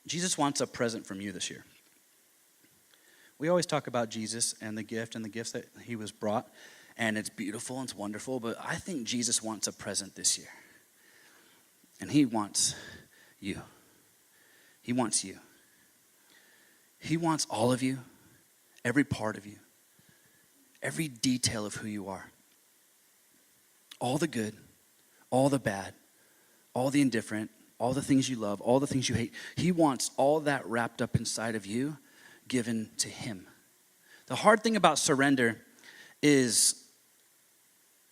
Jesus wants a present from you this year. We always talk about Jesus and the gifts that he was brought, and it's beautiful and it's wonderful, but I think Jesus wants a present this year. And he wants you. He wants you. He wants all of you, every part of you, every detail of who you are. All the good, all the bad, all the indifferent, all the things you love, all the things you hate. He wants all that wrapped up inside of you, given to him. The hard thing about surrender is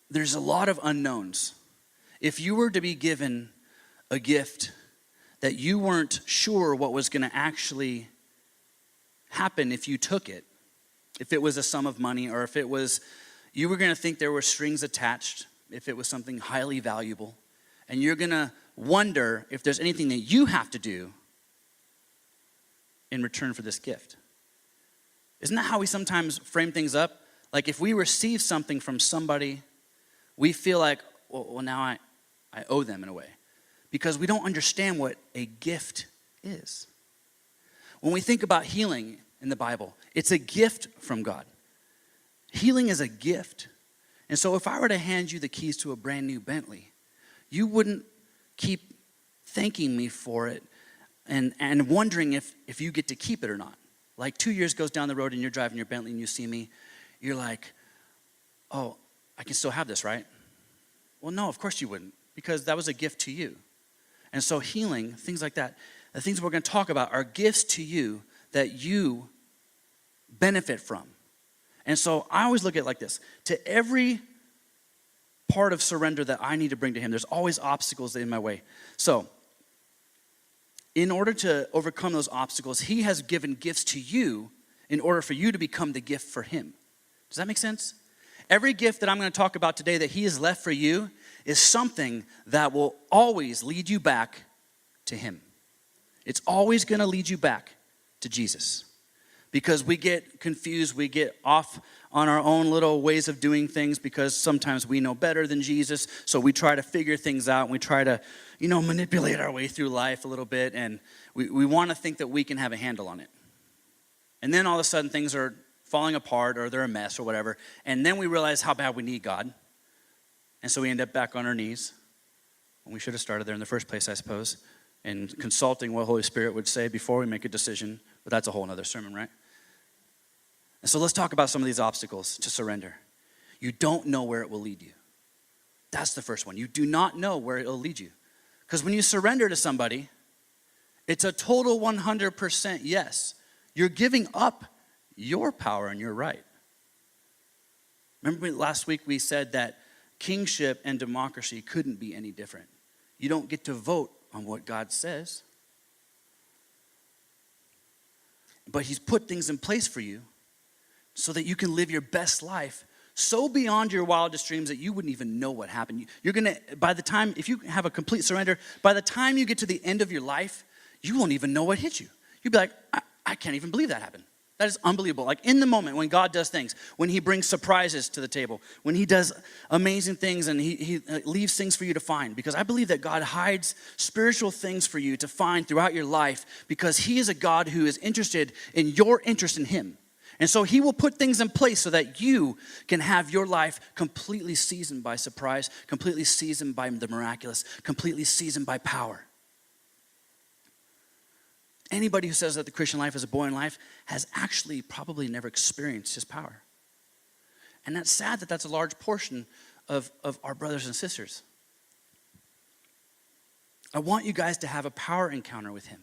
there's a lot of unknowns. If you were to be given a gift that you weren't sure what was going to actually happen if you took it, if it was a sum of money, or if it was, you were going to think there were strings attached, if it was something highly valuable, and you're going to wonder if there's anything that you have to do in return for this gift. Isn't that how we sometimes frame things up? Like if we receive something from somebody, we feel like, well now I owe them in a way. Because we don't understand what a gift is. When we think about healing in the Bible, it's a gift from God. Healing is a gift. And so if I were to hand you the keys to a brand new Bentley, you wouldn't keep thanking me for it and wondering if you get to keep it or not. Like 2 years goes down the road and you're driving your Bentley and you see me, you're like, oh, I can still have this, right? Well, no, of course you wouldn't, because that was a gift to you. And so healing, things like that, the things we're going to talk about are gifts to you that you benefit from. And so I always look at it like this. To every part of surrender that I need to bring to him, there's always obstacles in my way. So in order to overcome those obstacles, he has given gifts to you in order for you to become the gift for him. Does that make sense? Every gift that I'm going to talk about today that he has left for you is something that will always lead you back to him. It's always going to lead you back to Jesus. Because we get confused, we get off on our own little ways of doing things because sometimes we know better than Jesus. So we try to figure things out and we try to, manipulate our way through life a little bit. And we want to think that we can have a handle on it. And then all of a sudden things are falling apart or they're a mess or whatever. And then we realize how bad we need God. And so we end up back on our knees. And we should have started there in the first place, I suppose, and consulting what Holy Spirit would say before we make a decision. But that's a whole other sermon, right? And so let's talk about some of these obstacles to surrender. You don't know where it will lead you. That's the first one. You do not know where it will lead you. Because when you surrender to somebody, it's a total 100% yes. You're giving up your power and your right. Remember last week we said that kingship and democracy couldn't be any different. You don't get to vote on what God says. But he's put things in place for you so that you can live your best life so beyond your wildest dreams that you wouldn't even know what happened. You're going to, by the time, if you have a complete surrender, by the time you get to the end of your life, you won't even know what hit you. You'll be like, I can't even believe that happened. That is unbelievable. Like in the moment when God does things, when he brings surprises to the table, when he does amazing things and he leaves things for you to find. Because I believe that God hides spiritual things for you to find throughout your life because he is a God who is interested in your interest in him. And so he will put things in place so that you can have your life completely seasoned by surprise, completely seasoned by the miraculous, completely seasoned by power. Anybody who says that the Christian life is a boring life has actually probably never experienced his power. And that's sad that that's a large portion of our brothers and sisters. I want you guys to have a power encounter with him.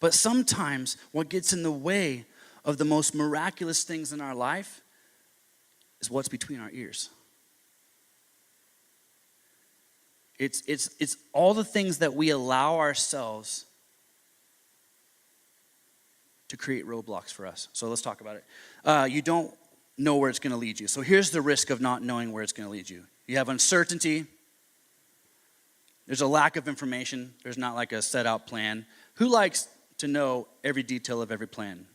But sometimes what gets in the way of the most miraculous things in our life is what's between our ears. It's all the things that we allow ourselves to create roadblocks for us. So let's talk about it. You don't know where it's going to lead you. So here's the risk of not knowing where it's going to lead you. You have uncertainty. There's a lack of information. There's not like a set out plan. Who likes to know every detail of every plan?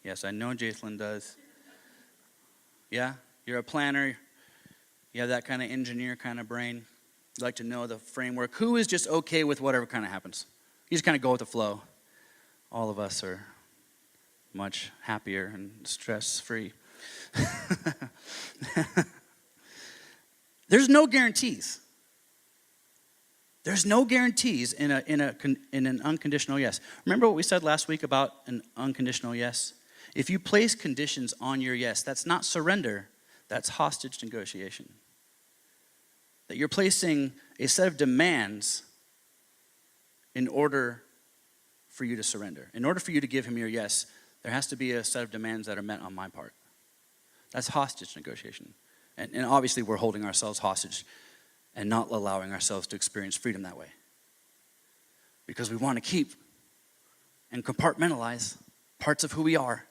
Yes, I know Jason does. Yeah? You're a planner. You have that kind of engineer kind of brain. You like to know the framework. Who is just okay with whatever kind of happens? You just kind of go with the flow. all of us are much happier and stress-free. There's no guarantees. There's no guarantees in an unconditional yes. Remember what we said last week about an unconditional yes? If you place conditions on your yes, that's not surrender, that's hostage negotiation. That you're placing a set of demands in order for you to surrender. In order for you to give him your yes, there has to be a set of demands that are met on my part. That's hostage negotiation. And obviously we're holding ourselves hostage and not allowing ourselves to experience freedom that way. Because we want to keep and compartmentalize parts of who we are.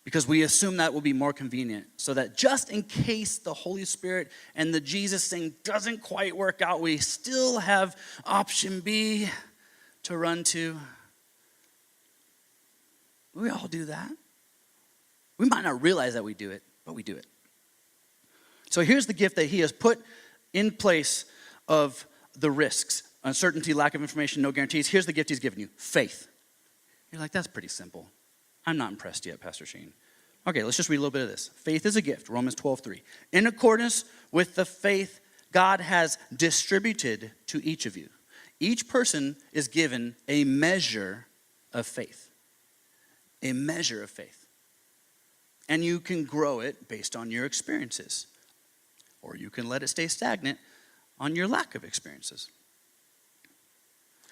Because we assume that will be more convenient. So that just in case the Holy Spirit and the Jesus thing doesn't quite work out, we still have option B to run to. We all do that. We might not realize that we do it, but we do it. So here's the gift that he has put in place of the risks. Uncertainty, lack of information, no guarantees. Here's the gift he's given you, faith. You're like, that's pretty simple. I'm not impressed yet, Pastor Sheen. Okay, let's just read a little bit of this. Faith is a gift, Romans 12:3. In accordance with the faith God has distributed to each of you. Each person is given a measure of faith. A measure of faith. And you can grow it based on your experiences. Or you can let it stay stagnant on your lack of experiences.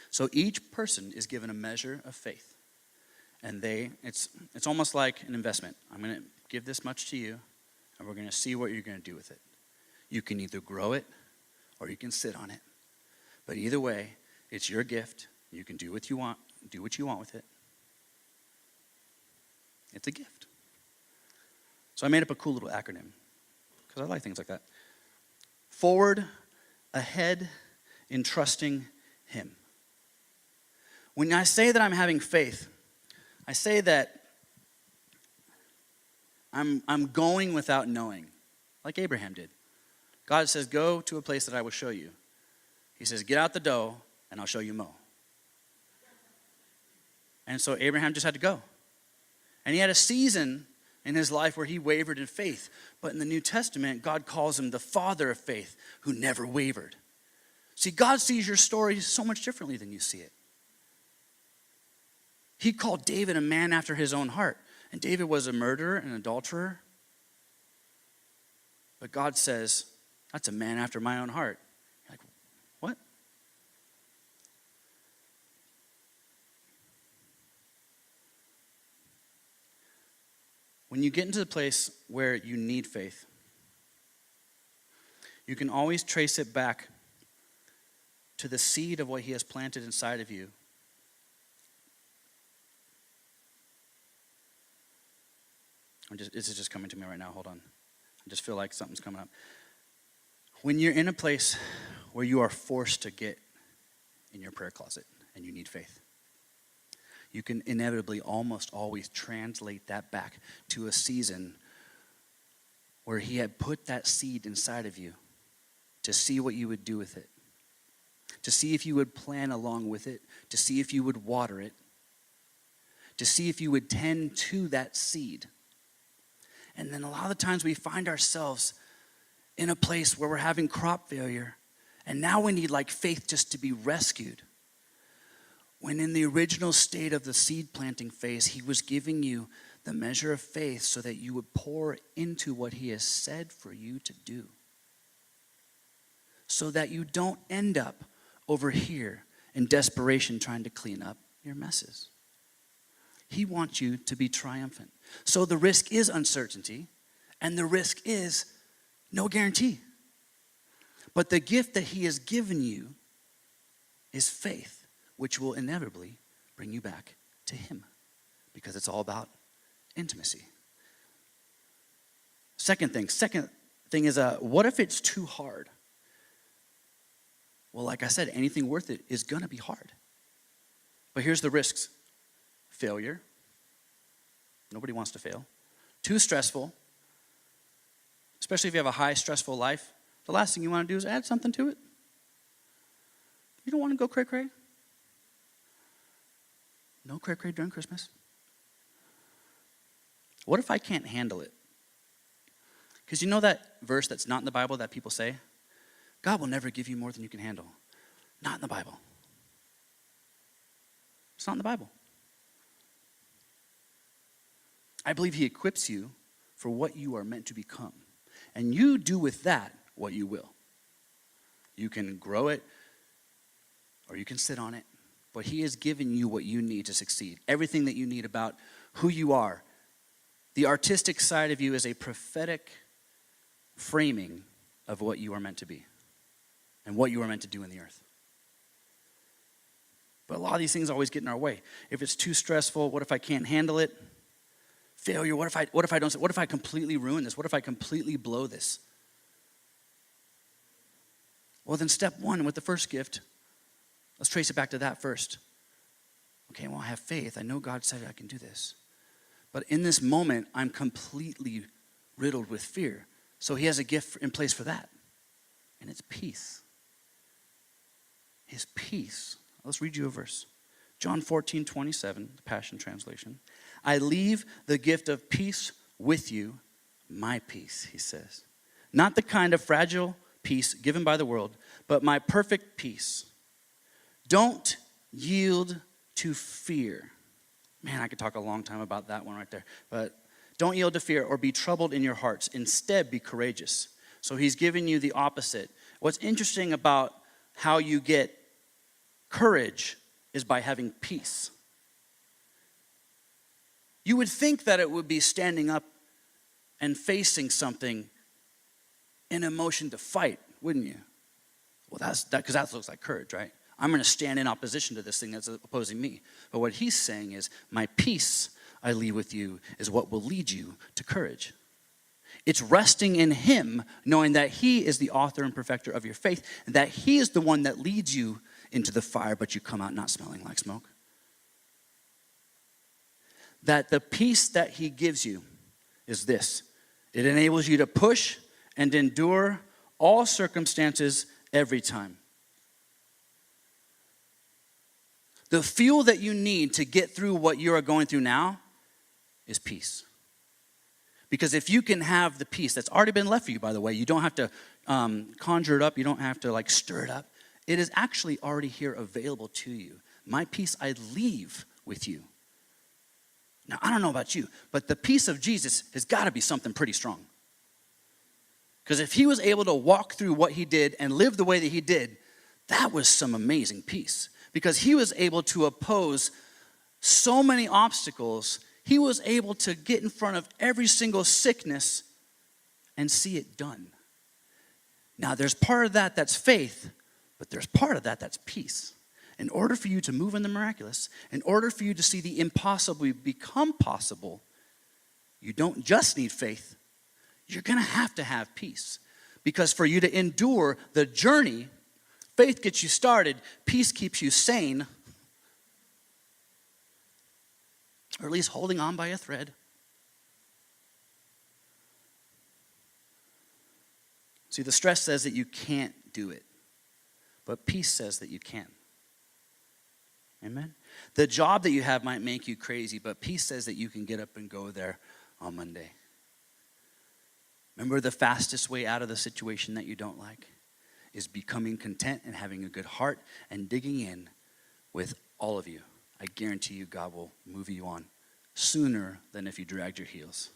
So each person is given a measure of faith. And it's almost like an investment. I'm going to give this much to you, and we're going to see what you're going to do with it. You can either grow it, or you can sit on it. But either way, it's your gift. You can do what you want with it. It's a gift. So I made up a cool little acronym, because I like things like that. Forward, ahead, in trusting him. When I say that I'm having faith, I say that I'm going without knowing, like Abraham did. God says, go to a place that I will show you. He says, get out the dough, and I'll show you Mo. And so Abraham just had to go. And he had a season in his life where he wavered in faith. But in the New Testament, God calls him the father of faith who never wavered. See, God sees your story so much differently than you see it. He called David a man after his own heart. And David was a murderer and an adulterer. But God says, that's a man after my own heart. You're like, what? When you get into the place where you need faith, you can always trace it back to the seed of what he has planted inside of you. This is just coming to me right now. Hold on. I just feel like something's coming up. When you're in a place where you are forced to get in your prayer closet and you need faith, you can inevitably almost always translate that back to a season where he had put that seed inside of you to see what you would do with it, to see if you would plan along with it, to see if you would water it, to see if you would tend to that seed. And then a lot of the times we find ourselves in a place where we're having crop failure, and now we need like faith just to be rescued. When in the original state of the seed planting phase, he was giving you the measure of faith so that you would pour into what he has said for you to do. So that you don't end up over here in desperation trying to clean up your messes. He wants you to be triumphant. So the risk is uncertainty, and the risk is no guarantee. But the gift that he has given you is faith, which will inevitably bring you back to him, because it's all about intimacy. Second thing is, what if it's too hard? Well, like I said, anything worth it is going to be hard. But here's the risks. Failure. Nobody wants to fail. Too stressful. Especially if you have a high stressful life. The last thing you want to do is add something to it. You don't want to go cray-cray. No cray-cray during Christmas. What if I can't handle it? Because you know that verse that's not in the Bible that people say? God will never give you more than you can handle. Not in the Bible. It's not in the Bible. I believe he equips you for what you are meant to become. And you do with that what you will. You can grow it or you can sit on it. But he has given you what you need to succeed. Everything that you need about who you are. The artistic side of you is a prophetic framing of what you are meant to be and what you are meant to do in the earth. But a lot of these things always get in our way. If it's too stressful, what if I can't handle it? Failure, what if I completely ruin this? What if I completely blow this? Well, then step one with the first gift, let's trace it back to that first. Okay, well, I have faith. I know God said I can do this. But in this moment, I'm completely riddled with fear. So he has a gift in place for that. And it's peace. His peace. Let's read you a verse. John 14:27, the Passion Translation. I leave the gift of peace with you, my peace, he says. Not the kind of fragile peace given by the world, but my perfect peace. Don't yield to fear. Man, I could talk a long time about that one right there. But don't yield to fear or be troubled in your hearts. Instead, be courageous. So he's giving you the opposite. What's interesting about how you get courage is by having peace. You would think that it would be standing up and facing something in a motion to fight, wouldn't you? Well, that's that because that looks like courage, right? I'm going to stand in opposition to this thing that's opposing me. But what he's saying is, my peace I leave with you is what will lead you to courage. It's resting in him, knowing that he is the author and perfecter of your faith, and that he is the one that leads you into the fire, but you come out not smelling like smoke. That the peace that he gives you is this. It enables you to push and endure all circumstances every time. The fuel that you need to get through what you are going through now is peace. Because if you can have the peace that's already been left for you, by the way, you don't have to conjure it up. You don't have to stir it up. It is actually already here available to you. My peace I leave with you. Now, I don't know about you, but the peace of Jesus has got to be something pretty strong. Because if he was able to walk through what he did and live the way that he did, that was some amazing peace. Because he was able to oppose so many obstacles. He was able to get in front of every single sickness and see it done. Now, there's part of that that's faith, but there's part of that that's peace. In order for you to move in the miraculous, in order for you to see the impossible become possible, you don't just need faith. You're going to have peace. Because for you to endure the journey, faith gets you started, peace keeps you sane, or at least holding on by a thread. See, the stress says that you can't do it, but peace says that you can. Amen? The job that you have might make you crazy, but peace says that you can get up and go there on Monday. Remember, the fastest way out of the situation that you don't like is becoming content and having a good heart and digging in with all of you. I guarantee you God will move you on sooner than if you dragged your heels.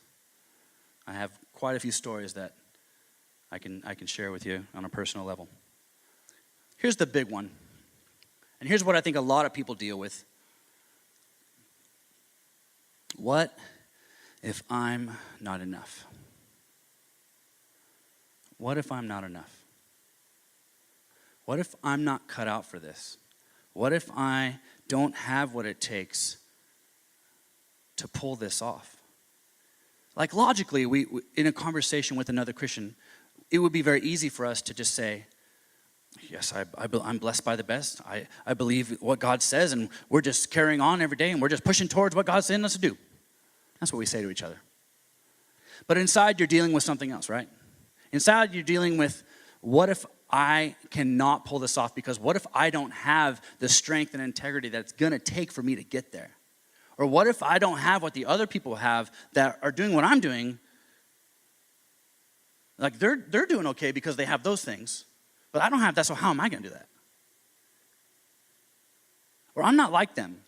I have quite a few stories that I can share with you on a personal level. Here's the big one. And here's what I think a lot of people deal with. What if I'm not enough? What if I'm not enough? What if I'm not cut out for this? What if I don't have what it takes to pull this off? Like logically, we in a conversation with another Christian, it would be very easy for us to just say, yes, I'm blessed by the best. I believe what God says, and we're just carrying on every day, and we're just pushing towards what God's saying us to do. That's what we say to each other. But inside, you're dealing with something else, right? Inside, you're dealing with, what if I cannot pull this off? Because what if I don't have the strength and integrity that it's going to take for me to get there? Or what if I don't have what the other people have that are doing what I'm doing? Like they're doing okay because they have those things, but I don't have that, so how am I going to do that? Or I'm not like them.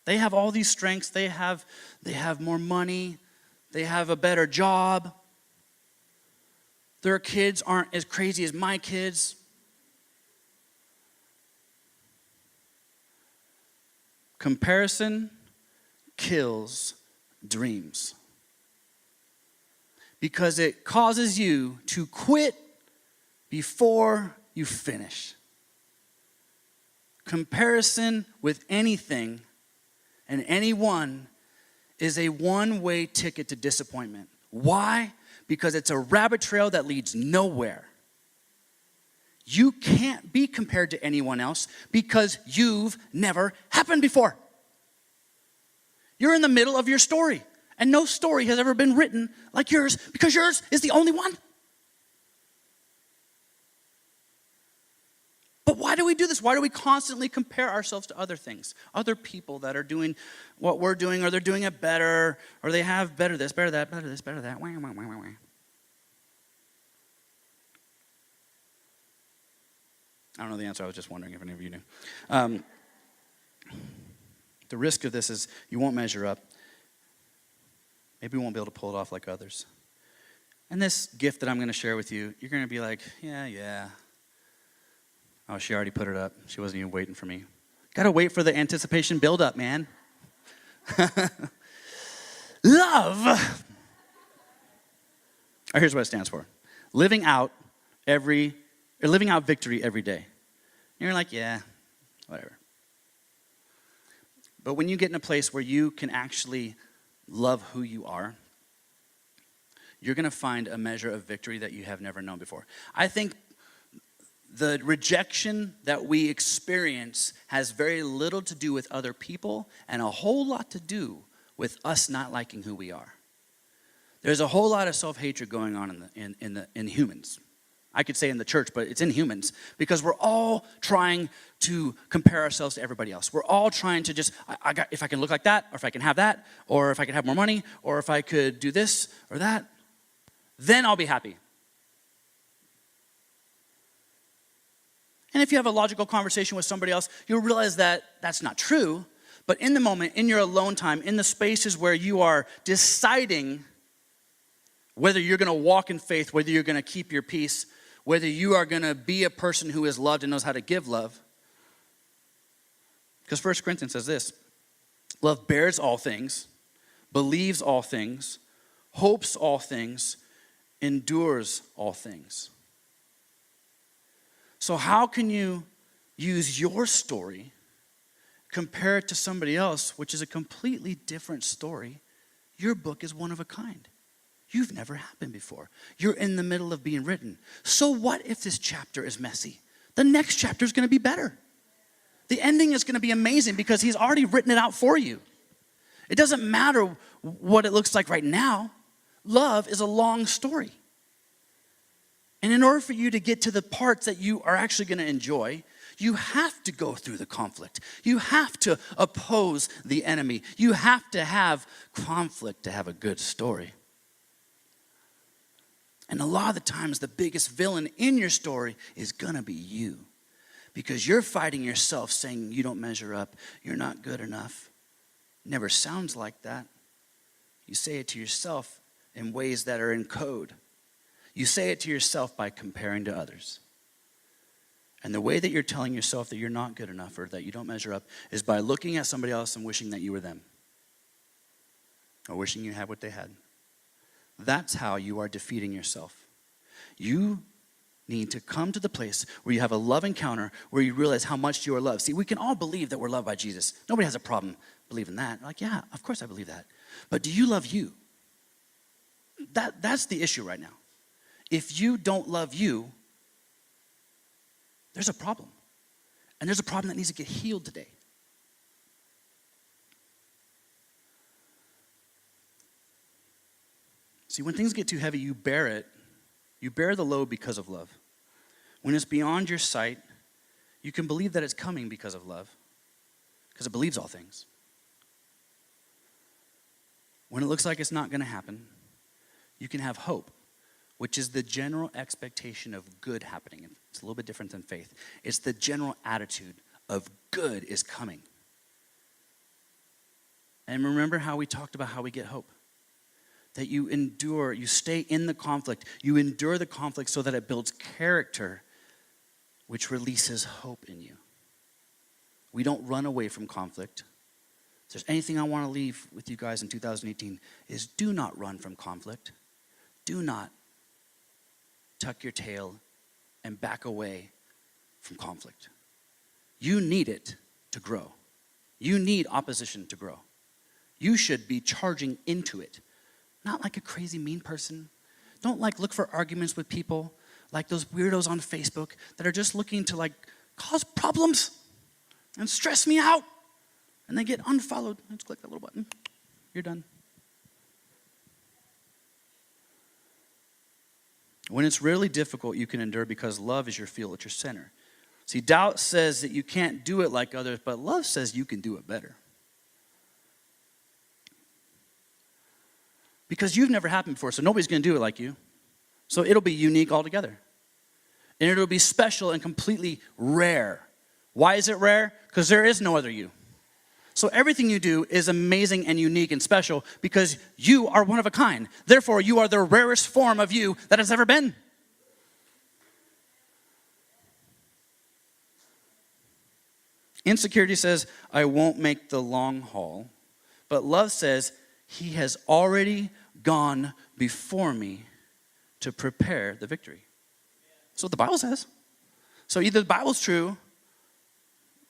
They have all these strengths. They have more money. They have a better job. Their kids aren't as crazy as my kids. Comparison kills dreams because it causes you to quit before you finish. Comparison with anything and anyone is a one-way ticket to disappointment. Why? Because it's a rabbit trail that leads nowhere. You can't be compared to anyone else because you've never happened before. You're in the middle of your story, and no story has ever been written like yours because yours is the only one. But why do we do this? Why do we constantly compare ourselves to other things? Other people that are doing what we're doing, or they're doing it better, or they have better this, better that, better this, better that. Wah, wah, wah, wah, wah. I don't know the answer. I was just wondering if any of you knew. The risk of this is you won't measure up. Maybe you won't be able to pull it off like others. And this gift that I'm going to share with you, you're going to be like, yeah. Oh, she already put it up. She wasn't even waiting for me. Got to wait for the anticipation build-up, man. Love. Or here's what it stands for. Living out victory every day. And you're like, yeah, whatever. But when you get in a place where you can actually love who you are, you're going to find a measure of victory that you have never known before. I think the rejection that we experience has very little to do with other people and a whole lot to do with us not liking who we are. There's a whole lot of self-hatred going on in humans. I could say in the church, but it's in humans because we're all trying to compare ourselves to everybody else. We're all trying to just, if I can look like that, or if I can have that, or if I could have more money, or if I could do this or that, then I'll be happy. And if you have a logical conversation with somebody else, you'll realize that that's not true. But in the moment, in your alone time, in the spaces where you are deciding whether you're going to walk in faith, whether you're going to keep your peace, whether you are going to be a person who is loved and knows how to give love. Because 1 Corinthians says this, love bears all things, believes all things, hopes all things, endures all things. So how can you use your story, compare it to somebody else, which is a completely different story? Your book is one of a kind. You've never happened before. You're in the middle of being written. So what if this chapter is messy? The next chapter is going to be better. The ending is going to be amazing because he's already written it out for you. It doesn't matter what it looks like right now. Love is a long story. And in order for you to get to the parts that you are actually going to enjoy, you have to go through the conflict. You have to oppose the enemy. You have to have conflict to have a good story. And a lot of the times, the biggest villain in your story is going to be you. Because you're fighting yourself saying you don't measure up, you're not good enough. Never sounds like that. You say it to yourself in ways that are in code. You say it to yourself by comparing to others. And the way that you're telling yourself that you're not good enough or that you don't measure up is by looking at somebody else and wishing that you were them. Or wishing you had what they had. That's how you are defeating yourself. You need to come to the place where you have a love encounter, where you realize how much you are loved. See, we can all believe that we're loved by Jesus. Nobody has a problem believing that. Like, yeah, of course I believe that. But do you love you? That's the issue right now. If you don't love you, there's a problem. And there's a problem that needs to get healed today. See, when things get too heavy, you bear it. You bear the load because of love. When it's beyond your sight, you can believe that it's coming because of love. because it believes all things. When it looks like it's not going to happen, you can have hope, which is the general expectation of good happening. It's a little bit different than faith. It's the general attitude of good is coming. And remember how we talked about how we get hope? That you endure, you stay in the conflict. You endure the conflict so that it builds character, which releases hope in you. We don't run away from conflict. If there's anything I want to leave with you guys in 2018 is do not run from conflict. Do not tuck your tail and back away from conflict. You need it to grow. You need opposition to grow. You should be charging into it. Not like a crazy mean person. Don't look for arguments with people like those weirdos on Facebook that are just looking to cause problems and stress me out. And they get unfollowed. Just click that little button. You're done. When it's really difficult, you can endure because love is your fuel at your center. See, doubt says that you can't do it like others, but love says you can do it better. Because you've never happened before, so nobody's going to do it like you. So it'll be unique altogether. And it'll be special and completely rare. Why is it rare? Because there is no other you. So everything you do is amazing and unique and special because you are one of a kind. Therefore, you are the rarest form of you that has ever been. Insecurity says, I won't make the long haul. But love says, he has already gone before me to prepare the victory. That's what the Bible says. So either the Bible's true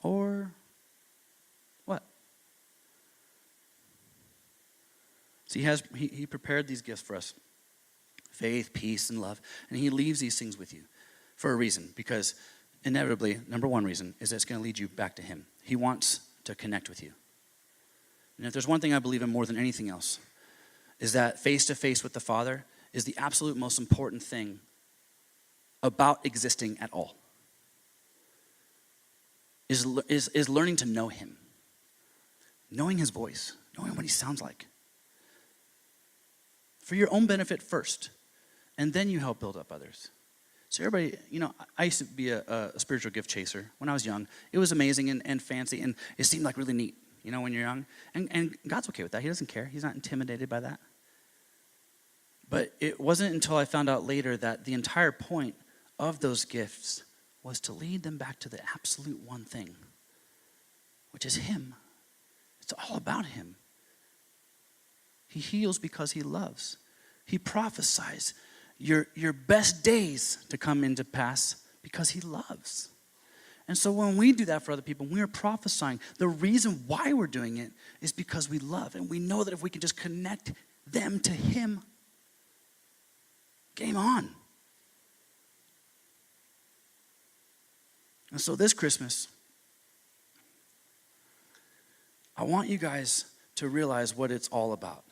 or what? So he prepared these gifts for us. Faith, peace, and love. And he leaves these things with you for a reason. Because inevitably, number one reason is that it's going to lead you back to him. He wants to connect with you. And if there's one thing I believe in more than anything else, is that face-to-face with the Father is the absolute most important thing about existing at all. Is learning to know him. Knowing his voice. Knowing what he sounds like. For your own benefit first. And then you help build up others. So everybody, I used to be a spiritual gift chaser when I was young. It was amazing and fancy, and it seemed like really neat, when you're young. And God's okay with that. He doesn't care. He's not intimidated by that. But it wasn't until I found out later that the entire point of those gifts was to lead them back to the absolute one thing, which is him. It's all about him. He heals because he loves. He prophesies your best days to come into pass because he loves. And so when we do that for other people, we are prophesying. The reason why we're doing it is because we love. And we know that if we can just connect them to him, game on. And so this Christmas, I want you guys to realize what it's all about.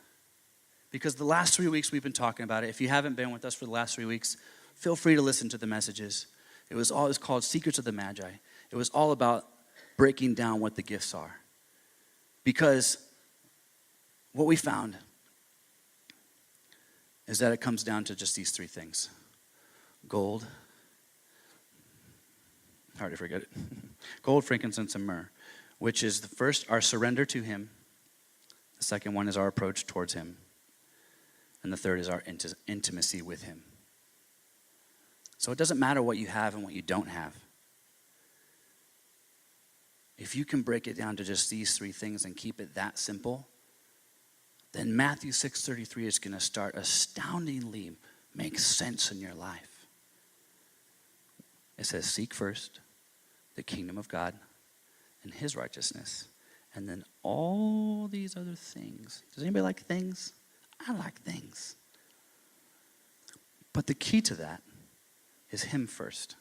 Because the last 3 weeks we've been talking about it. If you haven't been with us for the last 3 weeks, feel free to listen to the messages. It was called Secrets of the Magi. It was all about breaking down what the gifts are. Because what we found is that it comes down to just these three things. Gold, hard to forget it. Gold, frankincense, and myrrh, which is the first, our surrender to him. The second one is our approach towards him. And the third is our intimacy with him. So it doesn't matter what you have and what you don't have. If you can break it down to just these three things and keep it that simple, then Matthew 6:33 is going to start astoundingly make sense in your life. It says, seek first the kingdom of God and his righteousness, and then all these other things. Does anybody like things? I like things. But the key to that is him first.